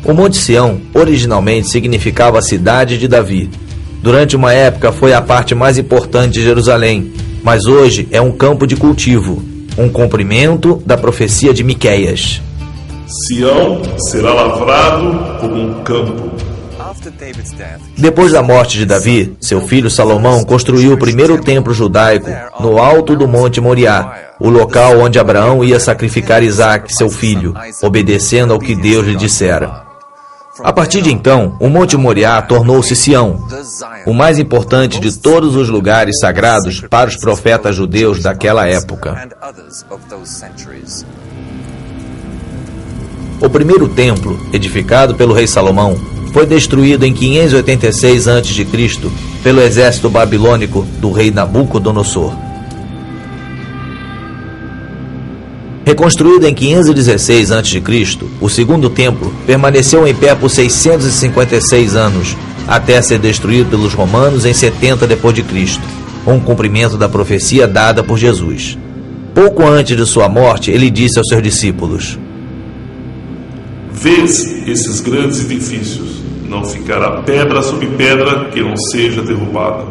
O Monte Sião originalmente significava a cidade de Davi. Durante uma época foi a parte mais importante de Jerusalém, mas hoje é um campo de cultivo, um cumprimento da profecia de Miqueias. Sião será lavrado como um campo. Depois da morte de Davi, seu filho Salomão construiu o primeiro templo judaico no alto do Monte Moriá, o local onde Abraão ia sacrificar Isaque, seu filho, obedecendo ao que Deus lhe dissera. A partir de então, o Monte Moriá tornou-se Sião, o mais importante de todos os lugares sagrados para os profetas judeus daquela época. O primeiro templo, edificado pelo rei Salomão, foi destruído em 586 a.C. pelo exército babilônico do rei Nabucodonosor. Reconstruído em 516 a.C., o segundo templo permaneceu em pé por 656 anos, até ser destruído pelos romanos em 70 d.C., um cumprimento da profecia dada por Jesus. Pouco antes de sua morte, ele disse aos seus discípulos: Vês esses grandes edifícios, não ficará pedra sobre pedra que não seja derrubada.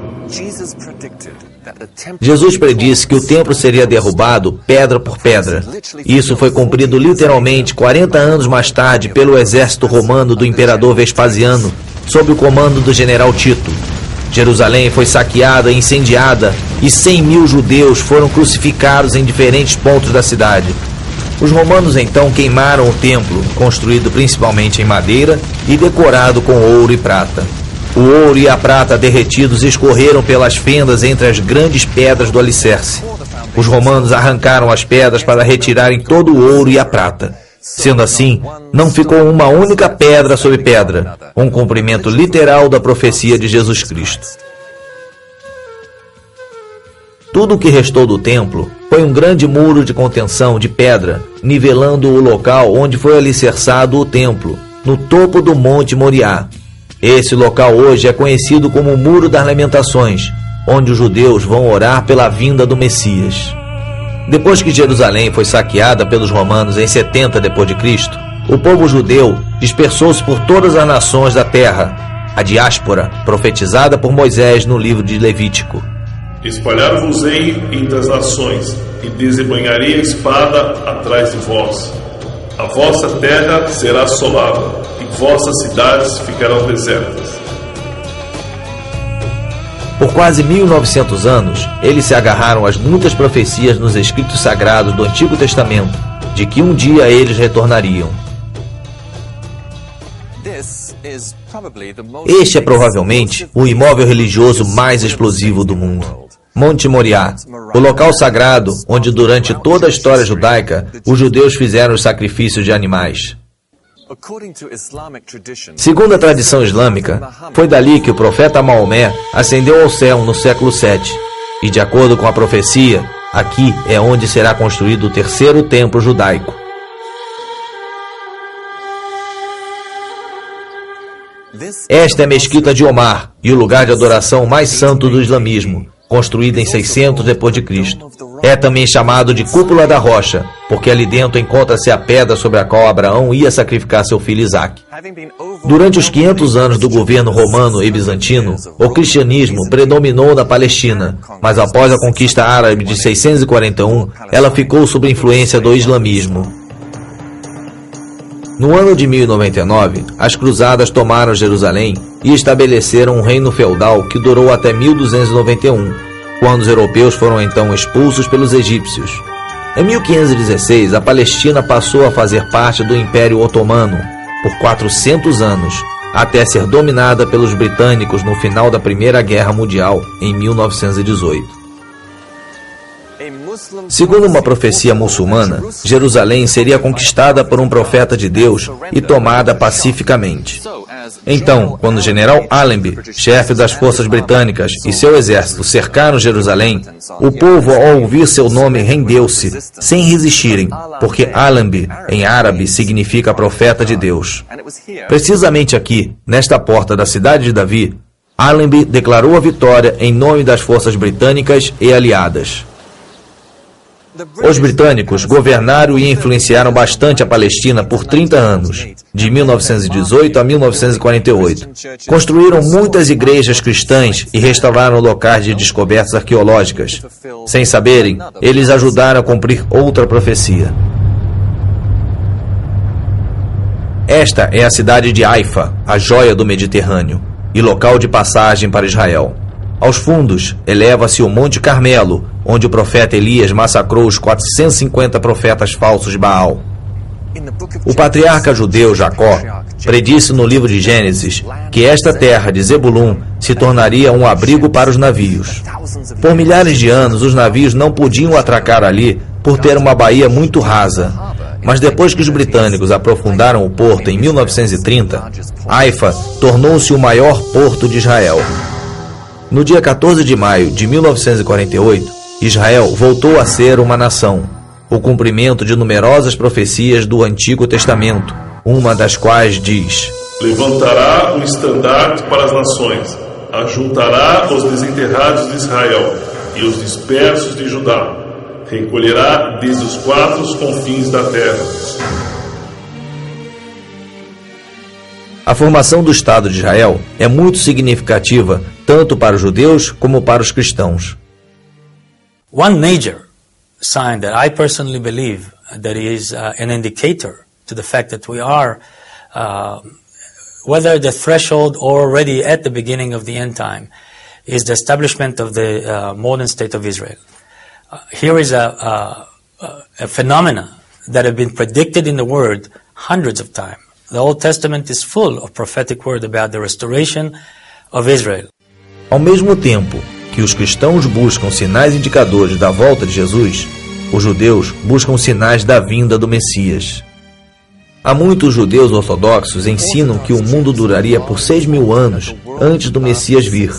Jesus predisse que o templo seria derrubado pedra por pedra. Isso foi cumprido literalmente 40 anos mais tarde pelo exército romano do imperador Vespasiano, sob o comando do general Tito. Jerusalém foi saqueada e incendiada, e 100.000 judeus foram crucificados em diferentes pontos da cidade. Os romanos então queimaram o templo, construído principalmente em madeira e decorado com ouro e prata. O ouro e a prata derretidos escorreram pelas fendas entre as grandes pedras do alicerce. Os romanos arrancaram as pedras para retirarem todo o ouro e a prata. Sendo assim, não ficou uma única pedra sobre pedra, um cumprimento literal da profecia de Jesus Cristo. Tudo o que restou do templo foi um grande muro de contenção de pedra, nivelando o local onde foi alicerçado o templo, no topo do Monte Moriá. Esse local hoje é conhecido como o Muro das Lamentações, onde os judeus vão orar pela vinda do Messias. Depois que Jerusalém foi saqueada pelos romanos em 70 d.C., o povo judeu dispersou-se por todas as nações da terra, a diáspora profetizada por Moisés no livro de Levítico. Espalhar-vos-ei entre as nações, e desembanharei a espada atrás de vós. A vossa terra será assolada, e vossas cidades ficarão desertas. Por quase 1900 anos, eles se agarraram às muitas profecias nos escritos sagrados do Antigo Testamento, de que um dia eles retornariam. Este é provavelmente o imóvel religioso mais explosivo do mundo. Monte Moriá, o local sagrado onde durante toda a história judaica os judeus fizeram os sacrifícios de animais. Segundo a tradição islâmica, foi dali que o profeta Maomé ascendeu ao céu no século VII. E de acordo com a profecia, aqui é onde será construído o terceiro templo judaico. Esta é a Mesquita de Omar e o lugar de adoração mais santo do islamismo, construída em 600 d.C. É também chamado de Cúpula da Rocha, porque ali dentro encontra-se a pedra sobre a qual Abraão ia sacrificar seu filho Isaque. Durante os 500 anos do governo romano e bizantino, o cristianismo predominou na Palestina, mas após a conquista árabe de 641, ela ficou sob a influência do islamismo. No ano de 1099, as cruzadas tomaram Jerusalém e estabeleceram um reino feudal que durou até 1291, quando os europeus foram então expulsos pelos egípcios. Em 1516, a Palestina passou a fazer parte do Império Otomano por 400 anos, até ser dominada pelos britânicos no final da Primeira Guerra Mundial, em 1918. Segundo uma profecia muçulmana, Jerusalém seria conquistada por um profeta de Deus e tomada pacificamente. Então, quando o general Allenby, chefe das forças britânicas, e seu exército cercaram Jerusalém, o povo, ao ouvir seu nome, rendeu-se, sem resistirem, porque Allenby, em árabe, significa profeta de Deus. Precisamente aqui, nesta porta da cidade de Davi, Allenby declarou a vitória em nome das forças britânicas e aliadas. Os britânicos governaram e influenciaram bastante a Palestina por 30 anos, de 1918 a 1948. Construíram muitas igrejas cristãs e restauraram locais de descobertas arqueológicas. Sem saberem, eles ajudaram a cumprir outra profecia. Esta é a cidade de Haifa, a joia do Mediterrâneo, e local de passagem para Israel. Aos fundos, eleva-se o Monte Carmelo, onde o profeta Elias massacrou os 450 profetas falsos de Baal. O patriarca judeu Jacó predisse no livro de Gênesis que esta terra de Zebulun se tornaria um abrigo para os navios. Por milhares de anos, os navios não podiam atracar ali por ter uma baía muito rasa. Mas depois que os britânicos aprofundaram o porto em 1930, Haifa tornou-se o maior porto de Israel. No dia 14 de maio de 1948, Israel voltou a ser uma nação, o cumprimento de numerosas profecias do Antigo Testamento, uma das quais diz: levantará um estandarte para as nações, ajuntará os desenterrados de Israel e os dispersos de Judá, recolherá desde os quatro confins da terra. A formação do Estado de Israel é muito significativa tanto para os judeus como para os cristãos. One major sign that I personally believe that is an indicator to the fact that we are whether the threshold or already at the beginning of the end time is the establishment of the modern state of Israel. Here is a phenomena that have been predicted in the Word hundreds of times. The Old Testament is full of prophetic word about the restoration of Israel. Ao mesmo tempo que os cristãos buscam sinais indicadores da volta de Jesus, os judeus buscam sinais da vinda do Messias. Há muitos judeus ortodoxos ensinam que o mundo duraria por 6.000 anos antes do Messias vir,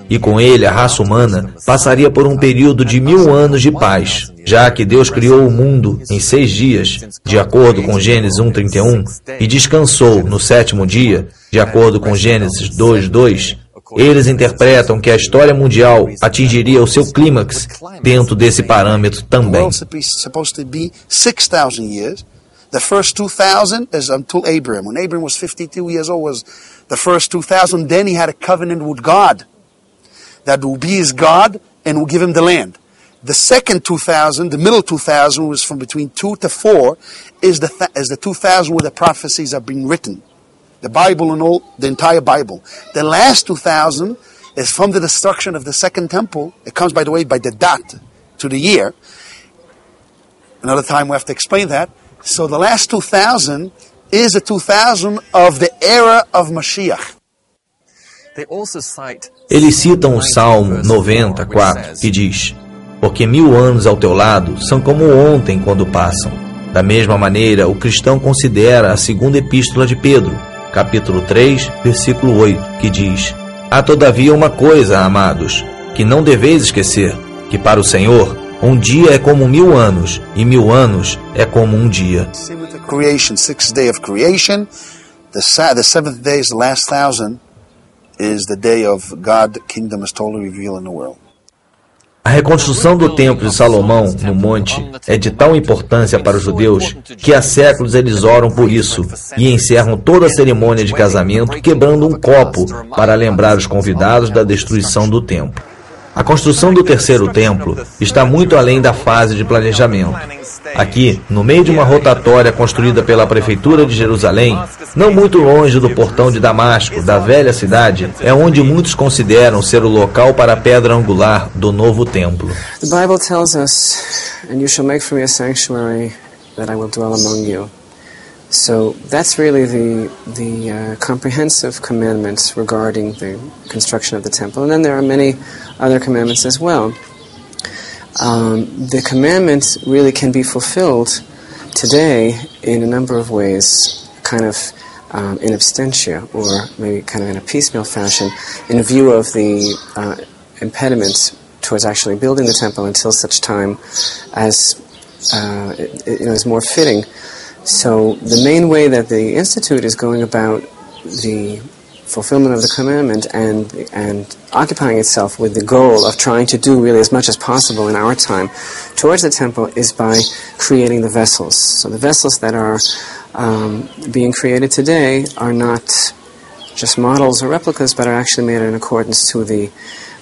e com ele a raça humana passaria por um período de 1.000 anos de paz, já que Deus criou o mundo em 6 dias, de acordo com Gênesis 1:31, e descansou no 7º dia, de acordo com Gênesis 2:2. Eles interpretam que a história mundial atingiria o seu clímax dentro desse parâmetro também. The first 2,000 is until Abraham. When Abraham was 52 years old was the first 2,000. Then he had a covenant with God that will be his God and will give him the land. The second 2,000, the middle 2,000 was from between 2 to 4 is the 2,000 where the prophecies are being written. The Bible and all, the entire Bible. The last 2,000 is from the destruction of the second temple. It comes, by the way, by the date to the year. Another time we have to explain that. So the last 2,000 is the 2,000 of the era of Mashiach. Eles citam o Salmo 94, que diz: porque 1.000 anos ao teu lado são como ontem quando passam. Da mesma maneira, o cristão considera a segunda epístola de Pedro, capítulo 3, versículo 8, que diz: há todavia uma coisa, amados, que não deveis esquecer, que para o Senhor um dia é como 1.000 anos, e 1.000 anos é como um dia. Creation, 6th day of creation. The 7th day is the last 1,000. Is the day of God, kingdom is totally revealed in the world. A reconstrução do Templo de Salomão, no monte, é de tal importância para os judeus que há séculos eles oram por isso e encerram toda a cerimônia de casamento quebrando um copo para lembrar os convidados da destruição do templo. A construção do terceiro templo está muito além da fase de planejamento. Aqui, no meio de uma rotatória construída pela Prefeitura de Jerusalém, não muito longe do portão de Damasco, da velha cidade, é onde muitos consideram ser o local para a pedra angular do novo templo. The Bible tells us, "And you shall make for me a sanctuary that I will dwell among you." So that's really the comprehensive commandments regarding the construction of the temple. And then there are many other commandments as well. The commandments really can be fulfilled today in a number of ways, kind of in absentia, or maybe kind of in a piecemeal fashion, in view of the impediments towards actually building the temple until such time as it is more fitting. So the main way that the Institute is going about the fulfillment of the commandment and occupying itself with the goal of trying to do really as much as possible in our time towards the temple is by creating the vessels. So the vessels that are being created today are not just models or replicas, but are actually made in accordance to the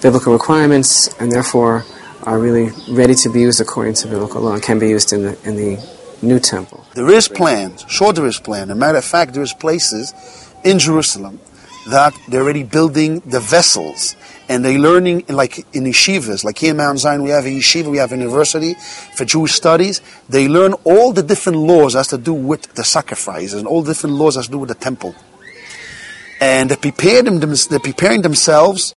biblical requirements, and therefore are really ready to be used according to biblical law and can be used in the new temple. There is plans, sure there is plan. As a matter of fact, there is places in Jerusalem that they're already building the vessels, and they're learning, like in yeshivas, like here in Mount Zion we have a yeshiva, we have a university for Jewish studies. They learn all the different laws as to do with the sacrifices and all the different laws as to do with the temple. And they're preparing themselves